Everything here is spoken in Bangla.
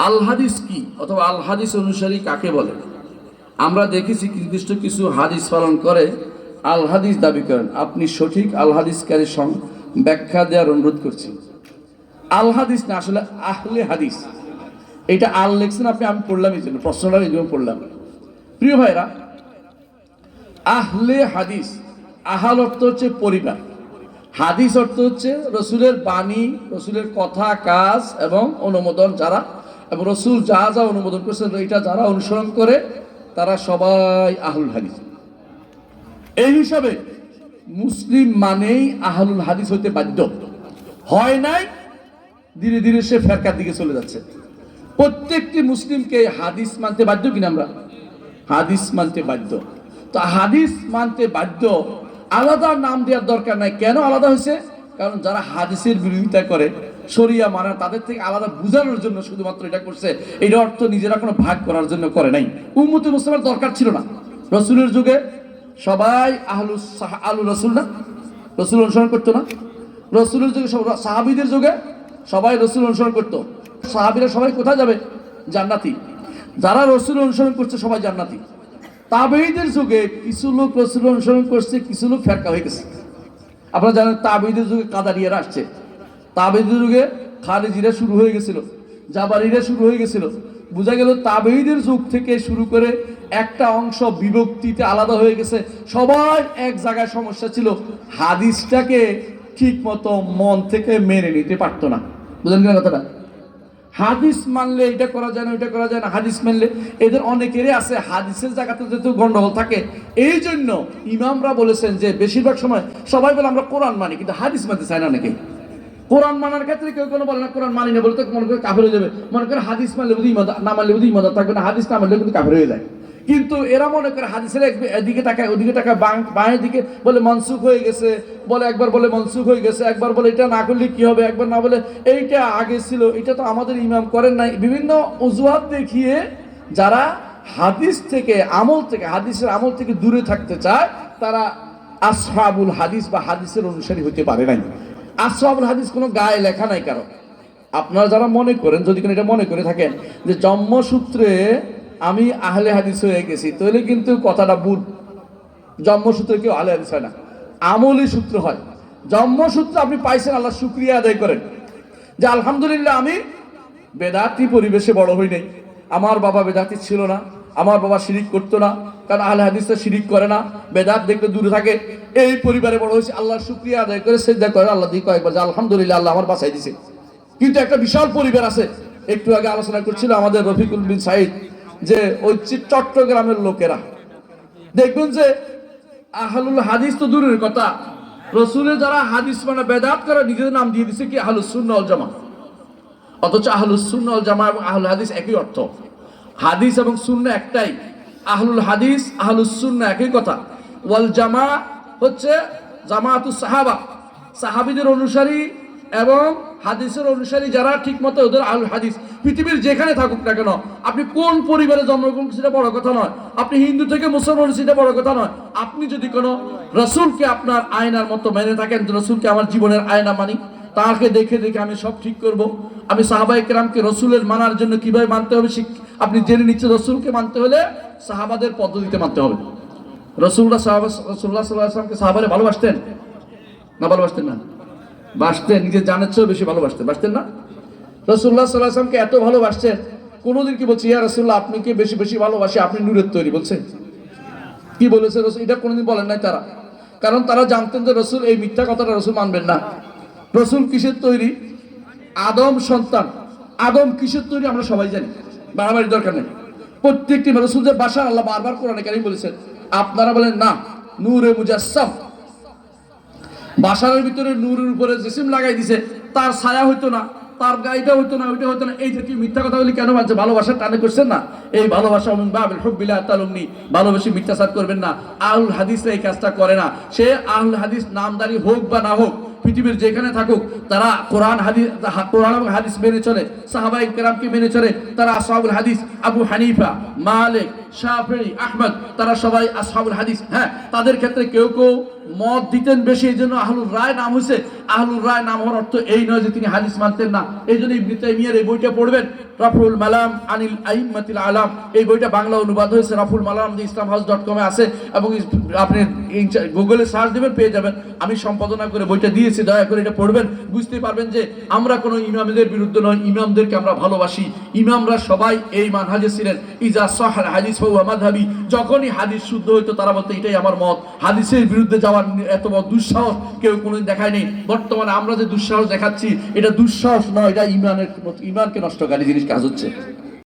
আল হাদিস কি অথবা আল হাদিস অনুসারী কাকে বলে? আমরা দেখেছি নির্দিষ্ট কিছু হাদিস পালন করে আল হাদিস দাবি করেন। আপনি সঠিক আল হাদিসকারী ব্যাখ্যা দেওয়ার অনুরোধ করছি। আল হাদিস না, আসলে আহলে হাদিস। এটা আল লেখছেন আপনি, আমি পড়লাম এই জন্য, প্রশ্নটা এই জন্য পড়লাম। প্রিয় ভাইরা, আহলে হাদিস, আহাল অর্থ হচ্ছে পরিবার, হাদিস অর্থ হচ্ছে রসুলের বাণী, রসুলের কথা, কাজ এবং অনুমোদন যারা, এবং রসুল যা যা অনুমোদন করছেন এটা যারা অনুসরণ করে তারা সবাই আহলুল হাদিস। এই হিসাবে মুসলিম মানেই আহলুল হাদিস হইতে বাধ্য। হয় নাই, ধীরে ধীরে সে ফেরকার দিকে চলে যাচ্ছে। প্রত্যেকটি মুসলিমকে হাদিস মানতে বাধ্য কিনা? আমরা হাদিস মানতে বাধ্য। তো হাদিস মানতে বাধ্য, আলাদা নাম দেওয়ার দরকার নাই। কেন আলাদা হয়েছে? কারণ যারা হাদিসের বিরোধিতা করে, শরিয়া মানে, তাদের থেকে আলাদা বোঝানোর জন্য শুধুমাত্র এটা করছে। এটা অর্থ নিজেরা কোনো ভাগ করার জন্য করে নাই। উম্মতে মুসলিমের দরকার ছিল না। রসুলের যুগে সবাই আলু রসুল না, রসুল অনুসরণ করতো না? রসুলের যুগে সাহাবীদের যুগে সবাই রসুল অনুসরণ করতো। সাহাবীরা সবাই কোথায় যাবে? জান্নাতি। যারা রসুল অনুসরণ করছে সবাই জান্নাতি। তাবেঈদের যুগে কিছু লোক রসুল অনুসরণ করছে, কিছু লোক ফেরকা হয়ে গেছে। আপনারা জানেন তাবেঈদের যুগে কাদারিয়ারা আসছে, তাবেঈদের যুগে খারিজিরা শুরু হয়ে গেছিল, জাবারিরা শুরু হয়ে গেছিল। বোঝা গেল তাবেঈদের যুগ থেকে শুরু করে একটা অংশ বিভক্তিতে আলাদা হয়ে গেছে। সবাই এক জায়গায় সমস্যা ছিল, হাদিসটাকে ঠিক মতো মন থেকে মেনে নিতে পারতো না। বুঝলেন কিনা কথাটা? হাদিস মানলে এটা করা যায় না, ওইটা করা যায় না। হাদিস মানলে এদের অনেকেরই আছে হাদিসের জায়গাতে যেহেতু গন্ডগোল থাকে, এই জন্য ইমামরা বলেছেন যে বেশিরভাগ সময় সবাই বলে আমরা কোরআন মানি, কিন্তু হাদিস মানতে চায় না অনেকে। কোরআন মানার ক্ষেত্রে কেউ কোনো বলে না কোরআন মানি না, বলে তো মনে করে কাফের হয়ে যাবে। মনে করে হাদিস মানলে বুঝি ইমানদার, না মানলে বুঝি ইমানদার থাকবে না, হাদিস না মানলে কিন্তু কাফের হয়ে যায়। কিন্তু এরা মনে করে হাদিসের এদিকে তাকায়, ওদিকে তাকায়, বাঁয়ের দিকে বলে মনসুখ হয়ে গেছে, বলে একবার বলে মনসুখ হয়ে গেছে, একবার বলে এটা না করলে কি হবে, একবার না বলে এইটা আগে ছিল, এটা তো আমাদের ইমাম করেন নাই। বিভিন্ন অজুহাত দেখিয়ে যারা হাদিস থেকে, আমল থেকে, হাদিসের আমল থেকে দূরে থাকতে চায়, তারা আসহাবুল হাদিস বা হাদিসের অনুসারী হতে পারে নাই। আসহাবুল হাদিস কোনো গায়ে লেখা নাই কারো। আপনারা যারা মনে করেন, যদি কোনো এটা মনে করে থাকেন যে জন্মসূত্রে আমি আহলে হাদিস হয়ে গেছি, তাহলে কিন্তু কথাটা ভুল। জন্মসূত্রে কেউ আহলে হাদিস হয় না, আমলি সূত্র হয়। জন্মসূত্রে আপনি পাইছেন, আল্লাহ শুকরিয়া আদায় করেন যে আলহামদুলিল্লাহ আমি বেদাতি পরিবেশে বড় হই নাই। আমার বাবা বেদাতি ছিল না, আমার বাবা শিরিক করতো না, কারণ আহলে হাদিসটা শিরিক করে না, বেদাত দেখলে দূরে থাকে। এই পরিবারে বড় হয়েছে, আল্লাহর শুকরিয়া আদায় করে সেজদা করে আল্লাহ দিয়ে কয়েকবার যে আলহামদুলিল্লাহ আল্লাহ আমার বাঁচাই দিছে। কিন্তু একটা বিশাল পরিবার আছে। একটু আগে আলোচনা করছিল আমাদের রফিকুল বিন সাইদ, যে ওই চট্টগ্রামের লোকেরা দেখবেন যে আহলুল হাদিস তো দূরের কথা, রসুলের যারা হাদিস মানে বেদাত করে নিজেদের নাম দিয়ে দিছে কি আহলুস সুন্নাহ ওয়াল জামাত। অথচ আহলুস সুন্নাহ ওয়াল জামাত এবং আহলুল হাদিস একই অর্থ। হাদিস এবং সুন্নাহ একটাই। আহলুল হাদিস, আহলুস সুন্নাহ একই কথা। ওয়াল জামা হচ্ছে জামাতুস সাহাবা, সাহাবীদের অনুসারী এবং হাদিসের অনুসারী যারা ঠিক মতো, ওদের আহলুল হাদিস। পৃথিবীর যেখানে থাকুক না কেন, আপনি কোন পরিবারে জন্মগ্রহণ করছেন সেটা বড় কথা নয়, আপনি হিন্দু থেকে মুসলমান সেটা বড় কথা নয়। আপনি যদি কোনো রসুলকে আপনার আয়নার মতো মেনে থাকেন, রসুলকে আমার জীবনের আয়না মানি, তাকে দেখে দেখে আমি সব ঠিক করব। আমি সাহাবায়ে কেরামকে রসুলের মানার জন্য কিভাবে মানতে হবে আপনি জেনে নিচ্ছেন। রসুলকে মানতে হলে সাহাবাদের পদ্ধতিতে মানতে হবে। রসুল্লাহ সাল্লাল্লাহু আলাইহি ওয়াসাল্লামকে সাহাবারা ভালোবাসতেন না? ভালোবাসতেন না? বাসতেন, নিজের জানের চেয়েও বেশি ভালোবাসতেন, বাসতেন না? রাসূলুল্লাহ সাল্লাল্লাহু আলাইহি ওয়াসাল্লামকে এত ভালোবাসতেন, কোনোদিন কি বলছে ইয়া রাসূলুল্লাহ আপনি কি বেশি বেশি ভালোবাসি, আপনি নূরের তৈরি, বলছে? কি বলেছে রাসূল? এটা কোনোদিন বলেন নাই তারা, কারণ তারা জানতেন যে রাসূল এই মিথ্যা কথাটা রাসূল মানবেন না। রাসূল কিসের তৈরি? আদম সন্তান। আদম কিসের তৈরি আমরা সবাই জানি, বাড়াবাড়ির দরকার নেই। প্রত্যেকটি রাসূল যে বাশার, আল্লাহ বারবার কোরআনে কারীমে বলেছেন। আপনারা বলেন না, নূরে মুজাসসাম, বাসারের ভিতরে নূরের উপরে জিসিম লাগাই দিছে, তার ছায়া হইতো না, তার গাইটা হইতো না, ওইটা হইতো না। এই জাতীয় মিথ্যা কথা বলি কেন মানছে? ভালোবাসার টানে করছেন না। এই ভালোবাসা বাবিল হুব্বিলা তালুমনি, ভালোবেসে মিথ্যাচার করবেন না। আহলুল হাদিসরা এই কাজটা করে না। সে আহলুল হাদিস নামদারি হোক বা না হোক, পৃথিবীর যেখানে থাকুক, তারা কোরআন এবং হাদিস মেনে চলে, সাহাবায়ে কেরামকে মেনে চলে। তারা আসহাবুল হাদিস, আবু হানিফা, মালিক, শাফিঈ, আহমদ, তারা সবাই আসহাবুল হাদিস। হ্যাঁ, তাদের ক্ষেত্রে কেউ কেউ মত দিতেন বেশি, এই জন্য আহলুর রায় নাম হয়েছে। আহলুর রায় নাম হওয়ার অর্থ এই নয় যে তিনি হাদিস মানতেন না। এই জন্য ইবনে তাইমিয়ার এই বইটা পড়বেন, রাফুল মালাম আনিল আইম্মাতিল আলাম। এই বইটা বাংলা অনুবাদ হয়েছে, রাফুল মালাম islamhouse.com এ আছে, এবং আপনি গুগলে সার্চ দেবেন পেয়ে যাবেন। আমি সম্পাদনা করে বইটা দিয়েছি, দয়া করে এটা পড়বেন, বুঝতে পারবেন যে আমরা কোনো ইমামদের বিরুদ্ধে নয়, ইমামদেরকে আমরা ভালোবাসি। ইমামরা সবাই এই মানহাজে ছিলেন, ইজা সাহাল হাদিস ফাহুয়া মাযহাবি। যখনই হাদিস শুদ্ধ হইতো তারা বলতো এটাই আমার মত। হাদিসের বিরুদ্ধে যাওয়ার এত বড় দুঃসাহস কেউ কোনোদিন দেখায়নি। বর্তমানে আমরা যে দুঃসাহস দেখাচ্ছি, এটা দুঃসাহস নয়, এটা ইমানকে নষ্টকারী জিনিস কাজ হচ্ছে।